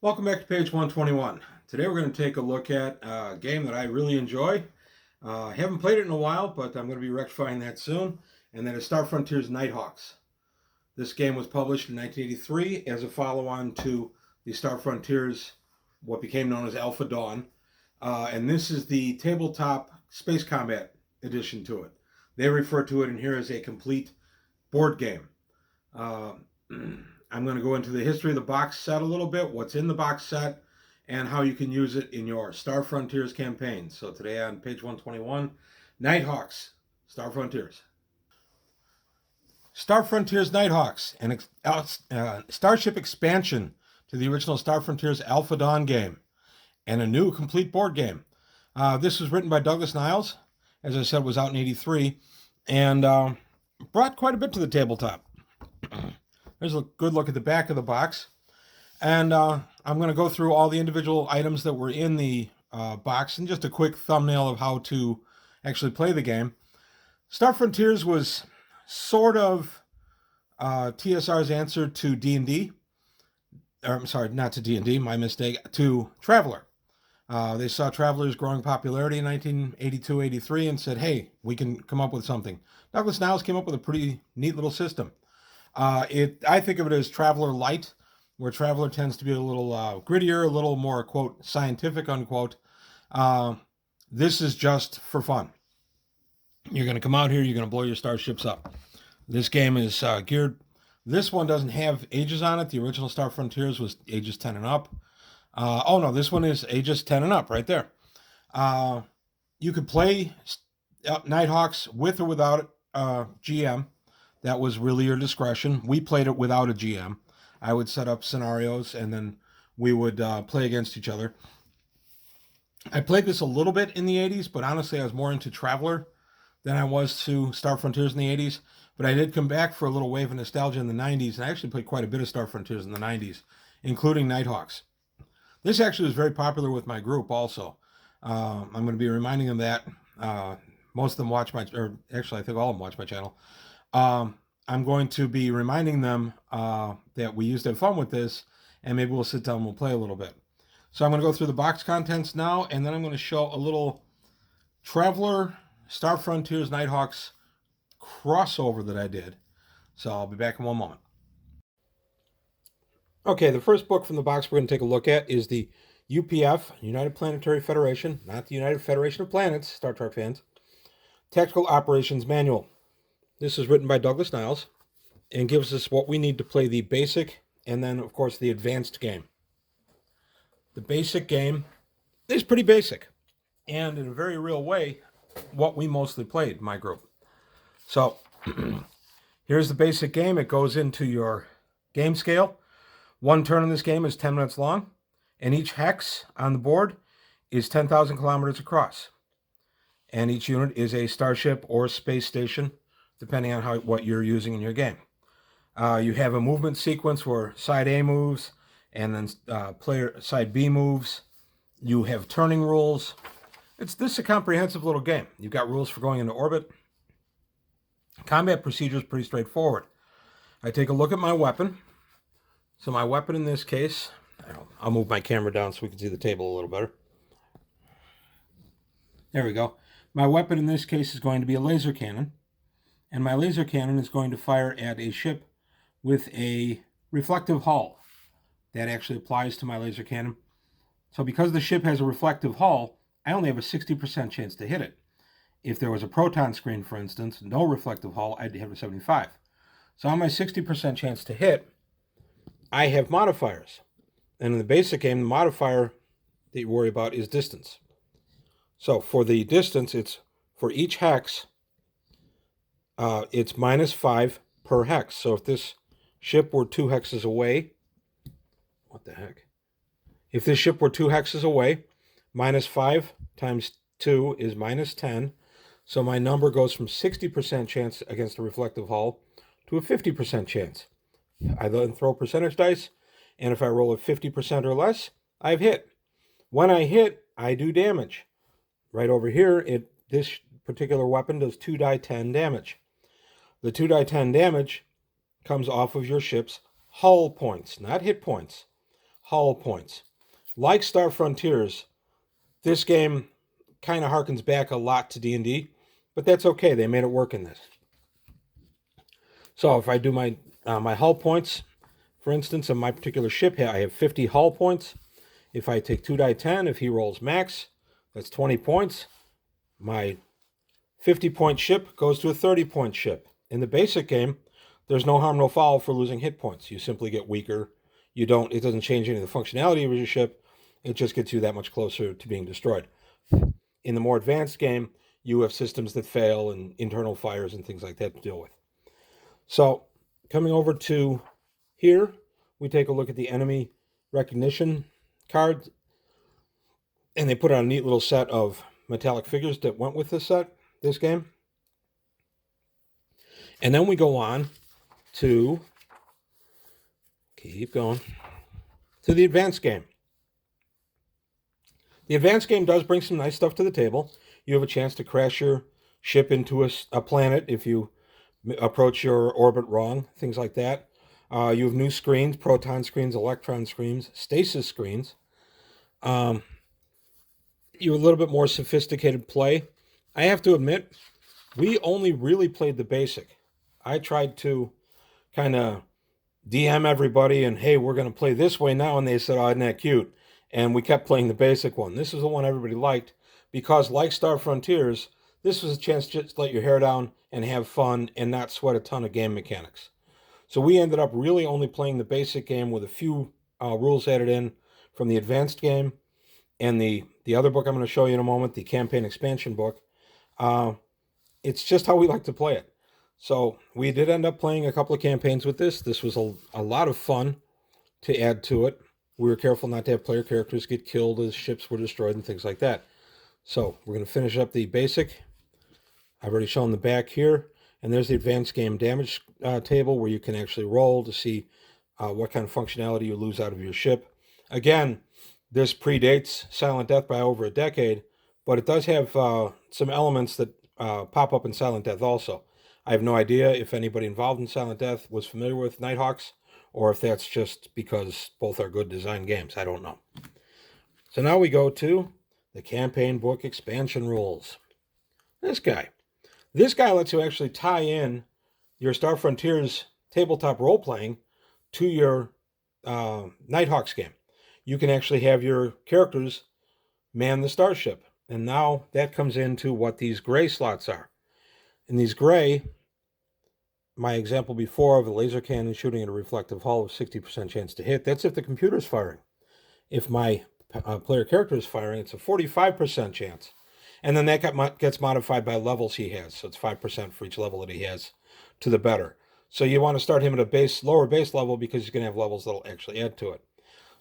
Welcome back to page 121. Today we're going to take a look at a game that I really enjoy. I haven't played it in a while, but I'm going to be rectifying that soon, and that is Star Frontiers Nighthawks. This game was published in 1983 as a follow-on to the Star Frontiers, what became known as Alpha Dawn, and this is the tabletop space combat edition to it. They refer to it in here as a complete board game. I'm going to go into the history of the box set a little bit, what's in the box set, and how you can use it in your Star Frontiers campaign. So today on page 121, Nighthawks, Star Frontiers. Star Frontiers Nighthawks, an Starship expansion to the original Star Frontiers Alpha Dawn game, and a new complete board game. This was written by Douglas Niles, as I said, was out in '83, and brought quite a bit to the tabletop. There's a good look at the back of the box. And I'm going to go through all the individual items that were in the box and just a quick thumbnail of how to actually play the game. Star Frontiers was sort of TSR's answer to D&D. I'm sorry, not to D&D, my mistake, to Traveller. They saw Traveller's growing popularity in 1982-83 and said, hey, we can come up with something. Douglas Niles came up with a pretty neat little system. I think of it as Traveller Light, where Traveller tends to be a little grittier, a little more, quote, scientific, unquote. This is just for fun. You're going to come out here, you're going to blow your starships up. This game is geared. This one doesn't have ages on it. The original Star Frontiers was ages 10 and up. Oh, no, this one is ages 10 and up right there. You could play Nighthawks with or without GM. That was really your discretion. We played it without a GM. I would set up scenarios, and then we would play against each other. I played this a little bit in the 80s, but honestly, I was more into Traveller than I was to Star Frontiers in the 80s. But I did come back for a little wave of nostalgia in the 90s, and I actually played quite a bit of Star Frontiers in the 90s, including Nighthawks. This actually was very popular with my group also. I'm going to be reminding them that. Most of them watch my, or actually I think all of them watch my channel. I'm going to be reminding them that we used to have fun with this, and maybe we'll sit down and we'll play a little bit. So I'm going to go through the box contents now, and then I'm going to show a little Traveller Star Frontiers Nighthawks crossover that I did. So I'll be back in one moment. Okay, the first book from the box we're going to take a look at is the UPF, United Planetary Federation, not the United Federation of Planets, Star Trek fans, Tactical Operations Manual. This is written by Douglas Niles and gives us what we need to play the basic and then, of course, the advanced game. The basic game is pretty basic and, in a very real way, what we mostly played, my group. So here's the basic game. It goes into your game scale. One turn in this game is 10 minutes long, and each hex on the board is 10,000 kilometers across. And each unit is a starship or space station, depending on what you're using in your game. You have a movement sequence where side A moves, and then player side B moves. You have turning rules. This is a comprehensive little game. You've got rules for going into orbit. Combat procedure is pretty straightforward. I take a look at my weapon. So my weapon in this case, I'll move my camera down so we can see the table a little better. There we go. My weapon in this case is going to be a laser cannon. And my laser cannon is going to fire at a ship with a reflective hull. That actually applies to my laser cannon. So because the ship has a reflective hull, I only have a 60% chance to hit it. If there was a proton screen, for instance, no reflective hull, I'd have a 75. So on my 60% chance to hit, I have modifiers. And in the basic game, the modifier that you worry about is distance. So for the distance, it's for each hex, it's -5 per hex. So if this ship were 2 hexes away, what the heck? If this ship were 2 hexes away, -5 times 2 is -10. So my number goes from 60% chance against a reflective hull to a 50% chance. I then throw percentage dice, and if I roll a 50% or less, I've hit. When I hit, I do damage. Right over here, this particular weapon does 2 die 10 damage. The 2 die 10 damage comes off of your ship's hull points, not hit points. hull points. Like Star Frontiers, this game kind of harkens back a lot to D&D, but that's okay. They made it work in this. So if I do my hull points, for instance, on my particular ship, I have 50 hull points. If I take 2 die 10, if he rolls max, that's 20 points. My 50-point ship goes to a 30-point ship. In the basic game, there's no harm, no foul for losing hit points. You simply get weaker. It doesn't change any of the functionality of your ship. It just gets you that much closer to being destroyed. In the more advanced game, you have systems that fail and internal fires and things like that to deal with. So coming over to here, we take a look at the enemy recognition card, and they put out a neat little set of metallic figures that went with this game. And then we go on to, keep going, to the advanced game. The advanced game does bring some nice stuff to the table. You have a chance to crash your ship into a planet if you approach your orbit wrong, things like that. You have new screens, proton screens, electron screens, stasis screens. You have a little bit more sophisticated play. I have to admit, we only really played the basic. I tried to kind of DM everybody and, hey, we're going to play this way now. And they said, oh, isn't that cute? And we kept playing the basic one. This is the one everybody liked because, like Star Frontiers, this was a chance to just let your hair down and have fun and not sweat a ton of game mechanics. So we ended up really only playing the basic game with a few rules added in from the advanced game. And the other book I'm going to show you in a moment, the campaign expansion book, it's just how we like to play it. So we did end up playing a couple of campaigns with this. This was a lot of fun to add to it. We were careful not to have player characters get killed as ships were destroyed and things like that. So we're going to finish up the basic. I've already shown the back here. And there's the advanced game damage table where you can actually roll to see what kind of functionality you lose out of your ship. Again, this predates Silent Death by over a decade, but it does have some elements that pop up in Silent Death also. I have no idea if anybody involved in Silent Death was familiar with Nighthawks, or if that's just because both are good design games. I don't know. So now we go to the campaign book expansion rules. This guy lets you actually tie in your Star Frontiers tabletop role-playing to your Nighthawks game. You can actually have your characters man the starship. And now that comes into what these gray slots are. In these gray, my example before of a laser cannon shooting at a reflective hull with 60% chance to hit, that's if the computer's firing. If my player character is firing, it's a 45% chance. And then that gets modified by levels he has. So it's 5% for each level that he has to the better. So you want to start him at a lower base level because he's going to have levels that'll actually add to it.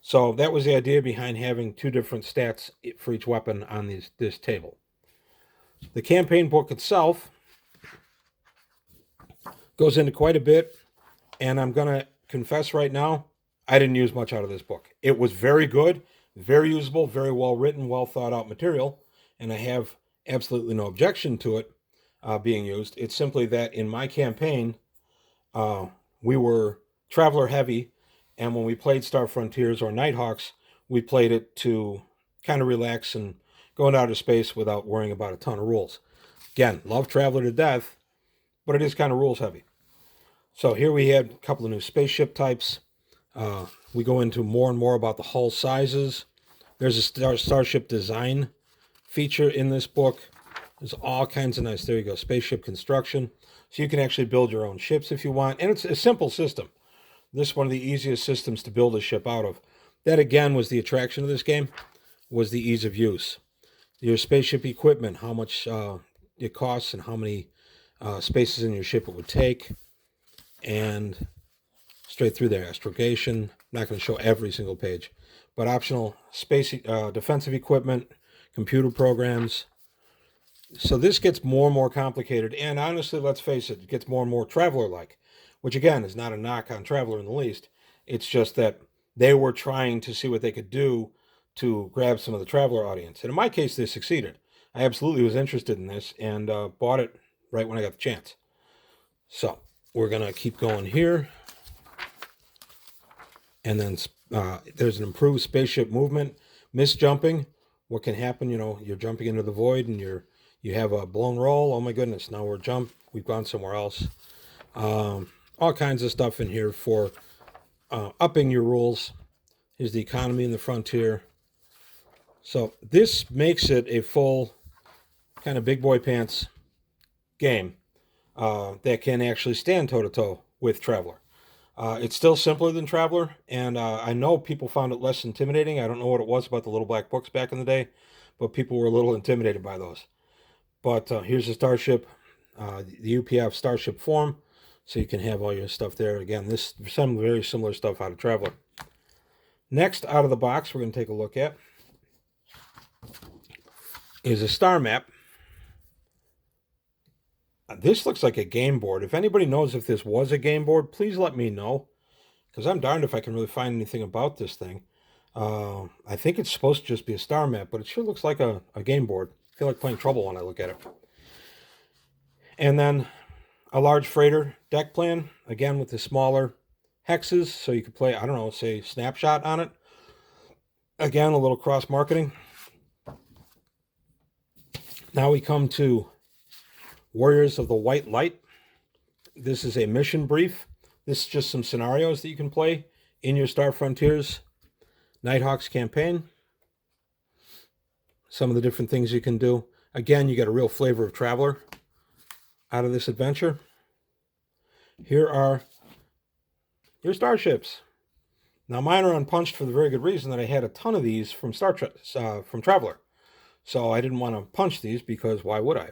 So that was the idea behind having 2 different stats for each weapon on this table. The campaign book itself goes into quite a bit, and I'm going to confess right now, I didn't use much out of this book. It was very good, very usable, very well written, well thought out material, and I have absolutely no objection to it being used. It's simply that in my campaign, we were Traveler heavy, and when we played Star Frontiers or Nighthawks, we played it to kind of relax and go into outer space without worrying about a ton of rules. Again, love Traveler to death, but it is kind of rules heavy. So here we have a couple of new spaceship types. We go into more and more about the hull sizes. There's a starship design feature in this book. There's all kinds of nice, there you go, Spaceship Construction. So you can actually build your own ships if you want. And it's a simple system. This is one of the easiest systems to build a ship out of. That, again, was the attraction of this game, was the ease of use. Your spaceship equipment, how much it costs and how many spaces in your ship it would take. And straight through there, astrogation. I'm not going to show every single page. But optional space defensive equipment, computer programs. So this gets more and more complicated. And honestly, let's face it, it gets more and more Traveler-like. Which, again, is not a knock on Traveler in the least. It's just that they were trying to see what they could do to grab some of the Traveler audience. And in my case, they succeeded. I absolutely was interested in this and bought it right when I got the chance. So we're going to keep going here. And then There's an improved spaceship movement, misjumping. What can happen? You're jumping into the void and you have a blown roll. Oh my goodness! Now we've gone somewhere else. All kinds of stuff in here for upping your rules. Here's the economy and the frontier. So this makes it a full kind of big boy pants game that can actually stand toe-to-toe with Traveler. It's still simpler than Traveler, and I know people found it less intimidating. I don't know what it was about the little black books back in the day, but people were a little intimidated by those. But here's the Starship, the UPF Starship form, so you can have all your stuff there. Again, some very similar stuff out of Traveler. Next, out of the box, we're going to take a look at is a star map. This looks like a game board. If anybody knows if this was a game board, please let me know, because I'm darned if I can really find anything about this thing. I think it's supposed to just be a star map, but it sure looks like a game board. I feel like playing Trouble when I look at it. And then a large freighter deck plan, again with the smaller hexes, so you could play, I don't know, say Snapshot on it. Again, a little cross-marketing. Now we come to Warriors of the White Light. This is a mission brief. This is just some scenarios that you can play in your Star Frontiers Nighthawks campaign. Some of the different things you can do. Again, you get a real flavor of Traveler out of this adventure. Here are your starships. Now mine are unpunched for the very good reason that I had a ton of these from from Traveler. So I didn't want to punch these because why would I?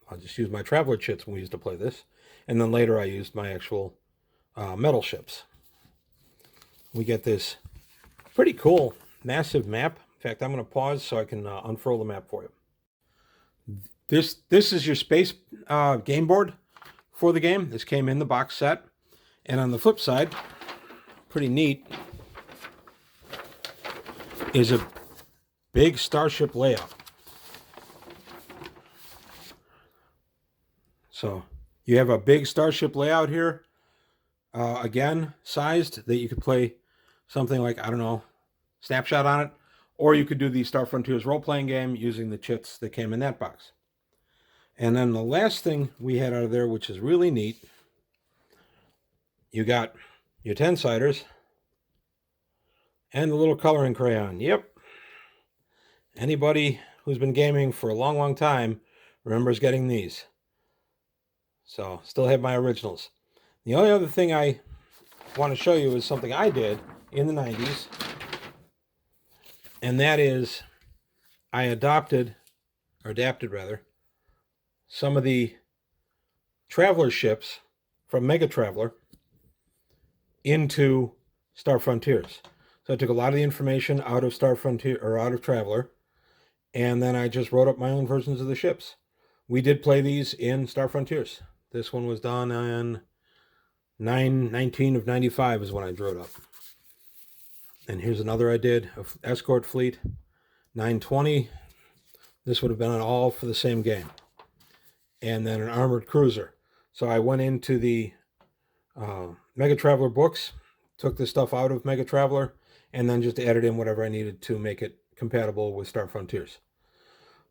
I'll just use my Traveler chits when we used to play this. And then later I used my actual metal ships. We get this pretty cool, massive map. In fact, I'm going to pause so I can unfurl the map for you. This is your space game board for the game. This came in the box set. And on the flip side, pretty neat, is a big starship layout. So you have a big starship layout here, again, sized, that you could play something like, I don't know, Snapshot on it, or you could do the Star Frontiers role-playing game using the chits that came in that box. And then the last thing we had out of there, which is really neat, you got your 10-siders and the little coloring crayon. Yep. Anybody who's been gaming for a long, long time remembers getting these. So, still have my originals. The only other thing I want to show you is something I did in the 90s. And that is, I adapted some of the Traveler ships from Mega Traveler into Star Frontiers. So I took a lot of the information out of Star Frontier, or out of Traveler, and then I just wrote up my own versions of the ships. We did play these in Star Frontiers. This one was done on 9/19 of 95 is when I drew it up. And here's another I did, of Escort Fleet, 9/20. This would have been all for the same game. And then an Armored Cruiser. So I went into the Mega Traveler books, took the stuff out of Mega Traveler, and then just added in whatever I needed to make it compatible with Star Frontiers.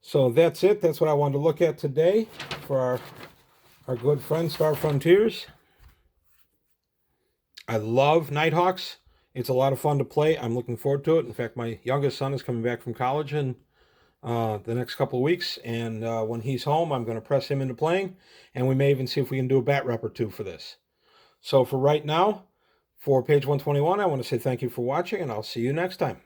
So that's it. That's what I wanted to look at today for our good friend Star Frontiers. I love Nighthawks. It's a lot of fun to play. I'm looking forward to it. In fact, my youngest son is coming back from college in the next couple of weeks, and when he's home, I'm going to press him into playing, and we may even see if we can do a bat rep or two for this. So for right now, for page 121, I want to say thank you for watching, and I'll see you next time.